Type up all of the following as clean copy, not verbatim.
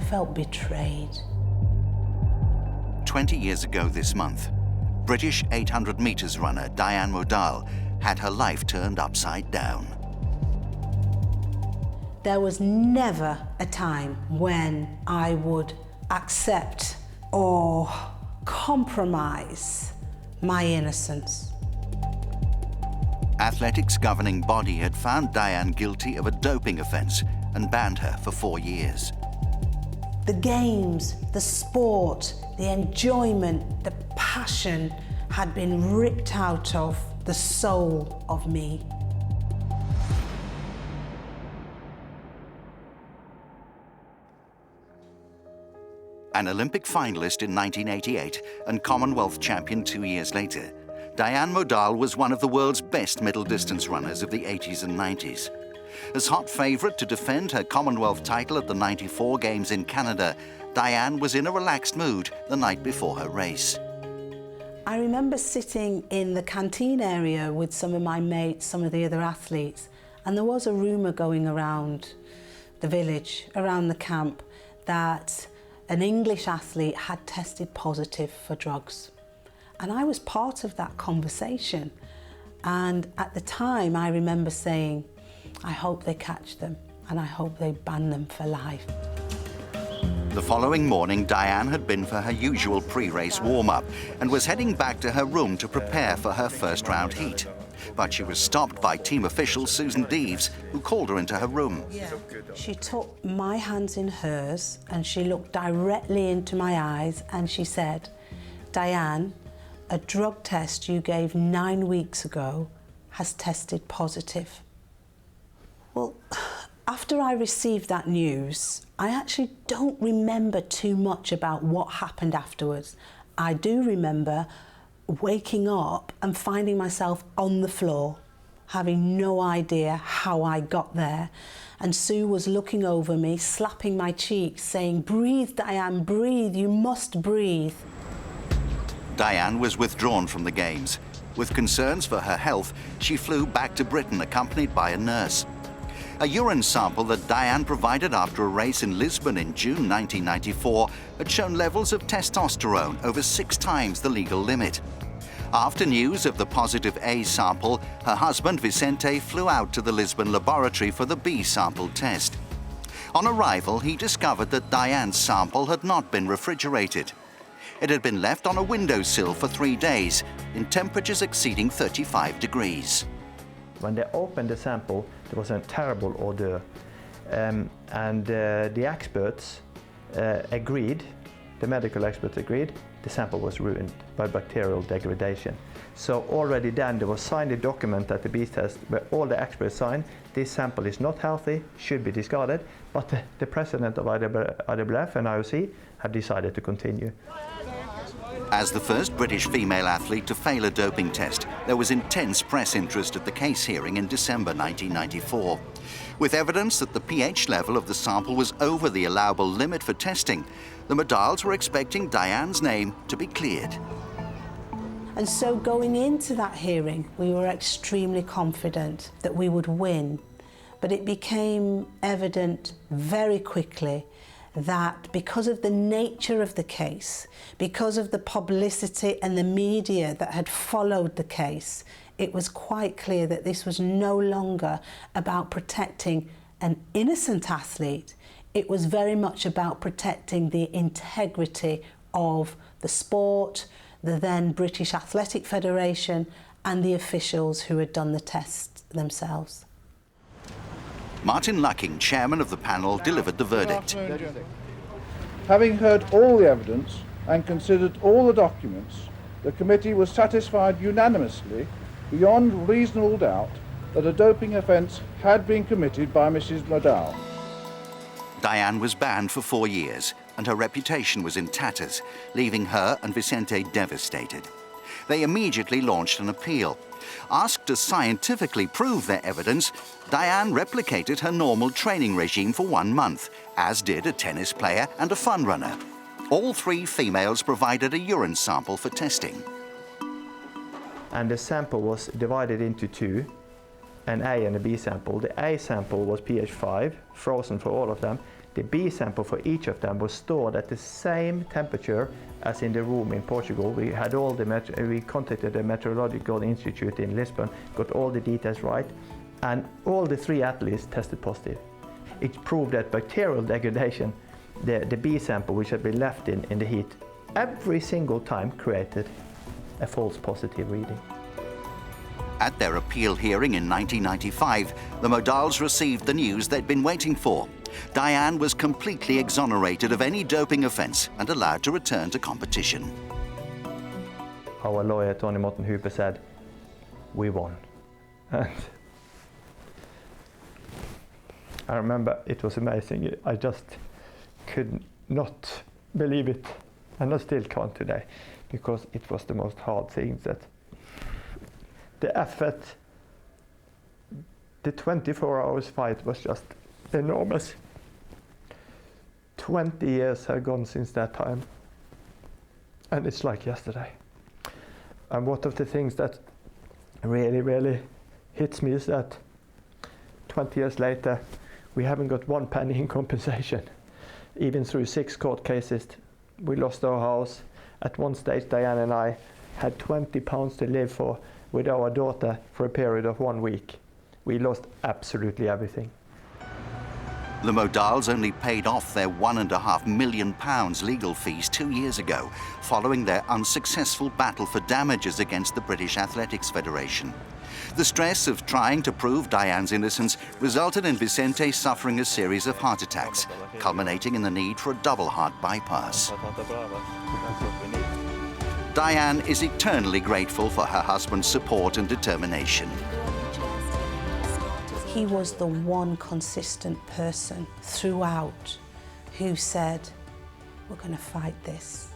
felt betrayed. 20 years ago this month, British 800 metres runner Diane Modahl had her life turned upside down. There was never a time when I would accept or compromise my innocence. Athletics' governing body had found Diane guilty of a doping offence and banned her for 4 years. The games, the sport, the enjoyment, the passion had been ripped out of the soul of me. An Olympic finalist in 1988 and Commonwealth champion 2 years later, Diane Modahl was one of the world's best middle distance runners of the 80s and 90s. As hot favourite to defend her Commonwealth title at the '94 Games in Canada, Diane was in a relaxed mood the night before her race. I remember sitting in the canteen area with some of my mates, some of the other athletes, and there was a rumour going around the village, around the camp, that an English athlete had tested positive for drugs. And I was part of that conversation. And at the time, I remember saying, I hope they catch them and I hope they ban them for life. The following morning, Diane had been for her usual pre-race warm-up and was heading back to her room to prepare for her first-round heat. But she was stopped by team official Susan Deves, who called her into her room. She took my hands in hers and she looked directly into my eyes and she said, Diane, a drug test you gave 9 weeks ago has tested positive. Well, after I received that news, I actually don't remember too much about what happened afterwards. I do remember waking up and finding myself on the floor, having no idea how I got there. And Sue was looking over me, slapping my cheeks, saying, breathe, Diane, breathe, you must breathe. Diane was withdrawn from the Games. With concerns for her health, she flew back to Britain accompanied by a nurse. A urine sample that Diane provided after a race in Lisbon in June 1994 had shown levels of testosterone over 6 times the legal limit. After news of the positive A sample, her husband Vicente flew out to the Lisbon laboratory for the B sample test. On arrival, he discovered that Diane's sample had not been refrigerated. It had been left on a windowsill for 3 days, in temperatures exceeding 35 degrees. When they opened the sample, there was a terrible odor. The experts agreed, the medical experts agreed, the sample was ruined by bacterial degradation. So already then there was signed a document at the B test where all the experts signed, this sample is not healthy, should be discarded, but the president of IAAF and IOC have decided to continue. As the first British female athlete to fail a doping test, there was intense press interest at the case hearing in December 1994. With evidence that the pH level of the sample was over the allowable limit for testing, the Modahls were expecting Diane's name to be cleared. And so going into that hearing, we were extremely confident that we would win. But it became evident very quickly that because of the nature of the case, because of the publicity and the media that had followed the case, it was quite clear that this was no longer about protecting an innocent athlete. It was very much about protecting the integrity of the sport, the then British Athletic Federation, and the officials who had done the test themselves. Martin Lucking, chairman of the panel, delivered the verdict. Having heard all the evidence and considered all the documents, the committee was satisfied unanimously, beyond reasonable doubt, that a doping offence had been committed by Mrs. Modahl. Diane was banned for 4 years, and her reputation was in tatters, leaving her and Vicente devastated. They immediately launched an appeal. Asked to scientifically prove their evidence, Diane replicated her normal training regime for 1 month, as did a tennis player and a fun runner. All 3 females provided a urine sample for testing. And the sample was divided into 2, an A and a B sample. The A sample was pH 5, frozen for all of them. the B sample for each of them was stored at the same temperature as in the room in Portugal. We had we contacted the Meteorological Institute in Lisbon, got all the details right, and all the 3 athletes tested positive. It proved that bacterial degradation, the B sample which had been left in the heat, every single time created a false positive reading. At their appeal hearing in 1995, the Modahls received the news they'd been waiting for. Diane was completely exonerated of any doping offence and allowed to return to competition. Our lawyer, Tony Morten Hooper, said, "We won." And I remember it was amazing. I just could not believe it, and I still can't today, because it was the most hard thing. That the effort, the 24 hours fight was just enormous. 20 years have gone since that time, and it's like yesterday. And one of the things that really hits me is that 20 years later, we haven't got 1 penny in compensation. Even through 6 court cases, we lost our house. At one stage, Diane and I had 20 pounds to live for with our daughter for a period of 1 week. We lost absolutely everything. The Modahls only paid off their £1.5 million legal fees 2 years ago, following their unsuccessful battle for damages against the British Athletics Federation. The stress of trying to prove Diane's innocence resulted in Vicente suffering a series of heart attacks, culminating in the need for a double heart bypass. Diane is eternally grateful for her husband's support and determination. He was the one consistent person throughout who said, "We're going to fight this."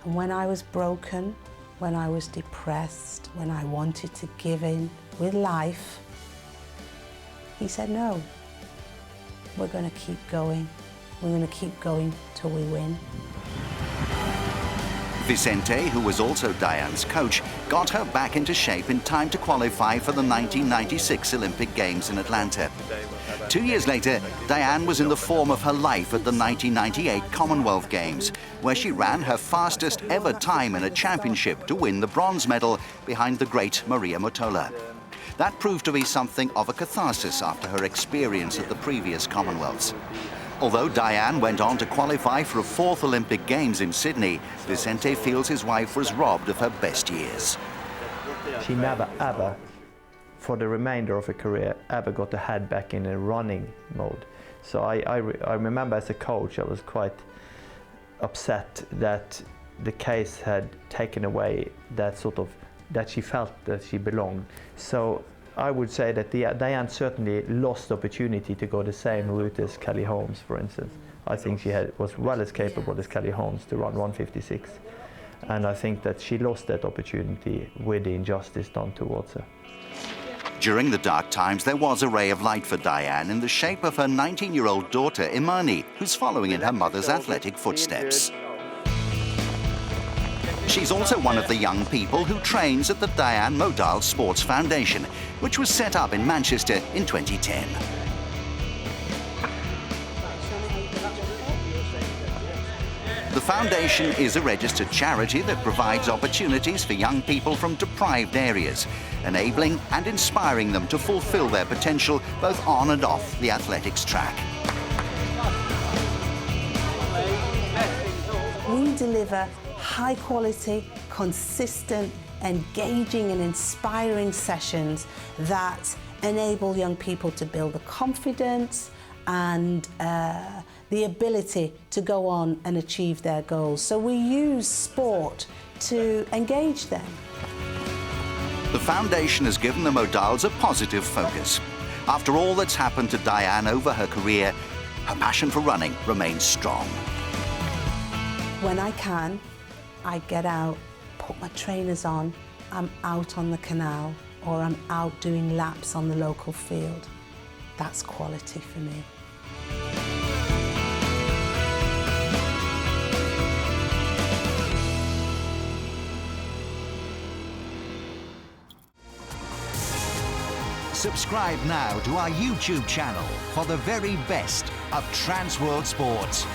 And when I was broken, when I was depressed, when I wanted to give in with life, he said, "No, we're going to keep going. We're going to keep going till we win." Vicente, who was also Diane's coach, got her back into shape in time to qualify for the 1996 Olympic Games in Atlanta. 2 years later, Diane was in the form of her life at the 1998 Commonwealth Games, where she ran her fastest ever time in a championship to win the bronze medal behind the great Maria Muotola. That proved to be something of a catharsis after her experience at the previous Commonwealths. Although Diane went on to qualify for a 4th Olympic Games in Sydney, Vicente feels his wife was robbed of her best years. She never, ever, for the remainder of her career, ever got her head back in a running mode. So I remember as a coach, I was quite upset that the case had taken away that that she felt that she belonged. So I would say that Diane certainly lost the opportunity to go the same route as Kelly Holmes, for instance. I think she was well as capable as Kelly Holmes to run 1:56. And I think that she lost that opportunity with the injustice done towards her. During the dark times, there was a ray of light for Diane in the shape of her 19-year-old daughter, Imani, who's following in her mother's athletic footsteps. She's also one of the young people who trains at the Diane Modahl Sports Foundation, which was set up in Manchester in 2010. The foundation is a registered charity that provides opportunities for young people from deprived areas, enabling and inspiring them to fulfill their potential both on and off the athletics track. We deliver high quality, consistent, engaging and inspiring sessions that enable young people to build the confidence and the ability to go on and achieve their goals. So we use sport to engage them. The foundation has given the Modahls a positive focus. After all that's happened to Diane over her career, her passion for running remains strong. When I can, I get out, put my trainers on, I'm out on the canal, or I'm out doing laps on the local field. That's quality for me. Subscribe now to our YouTube channel for the very best of Trans World Sports.